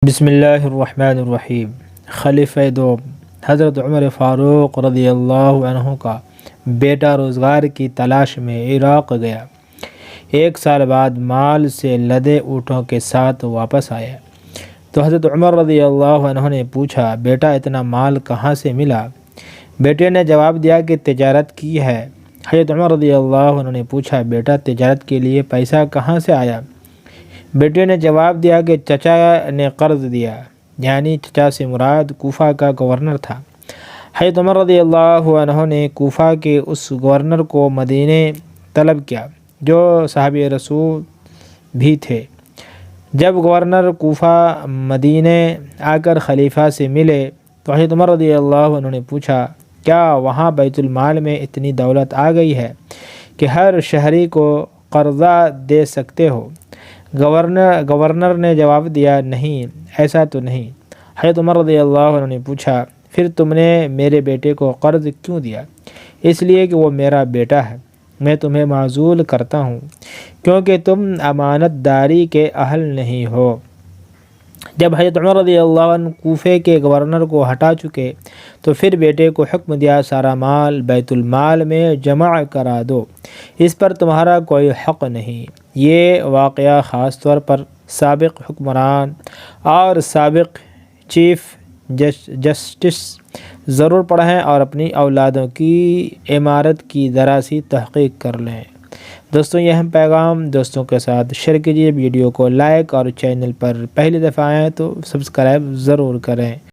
بسم اللہ الرحمن الرحیم۔ خلیفہ دوم حضرت عمر فاروق رضی اللہ عنہ کا بیٹا روزگار کی تلاش میں عراق گیا۔ 1 سال بعد مال سے لدے اونٹوں کے ساتھ واپس آیا تو حضرت عمر رضی اللہ عنہ نے پوچھا، بیٹا اتنا مال کہاں سے ملا؟ بیٹے نے جواب دیا کہ تجارت کی ہے۔ حضرت عمر رضی اللہ عنہ نے پوچھا، بیٹا تجارت کے لیے پیسہ کہاں سے آیا؟ بیٹے نے جواب دیا کہ چچا نے قرض دیا، یعنی چچا سے مراد کوفہ کا گورنر تھا۔ حضرت عمر رضی اللہ عنہ نے کوفہ کے اس گورنر کو مدینے طلب کیا جو صحابی رسول بھی تھے۔ جب گورنر کوفہ مدینے آ کر خلیفہ سے ملے تو حضرت عمر رضی اللہ عنہ نے پوچھا، کیا وہاں بیت المال میں اتنی دولت آ گئی ہے کہ ہر شہری کو قرضہ دے سکتے ہو؟ گورنر نے جواب دیا، نہیں، ایسا تو نہیں۔ حضرت عمر رضی اللہ عنہ نے پوچھا، پھر تم نے میرے بیٹے کو قرض کیوں دیا؟ اس لیے کہ وہ میرا بیٹا ہے، میں تمہیں معزول کرتا ہوں کیونکہ تم امانت داری کے اہل نہیں ہو۔ جب حضرت عمر رضی اللہ عنہ کوفے کے گورنر کو ہٹا چکے تو پھر بیٹے کو حکم دیا، سارا مال بیت المال میں جمع کرا دو، اس پر تمہارا کوئی حق نہیں۔ یہ واقعہ خاص طور پر سابق حکمران اور سابق چیف جسٹس ضرور پڑھیں اور اپنی اولادوں کی امارت کی ذرا سی تحقیق کر لیں۔ دوستوں، یہ اہم پیغام دوستوں کے ساتھ شیئر کیجیے، ویڈیو کو لائک اور چینل پر پہلی دفعہ آئیں تو سبسکرائب ضرور کریں۔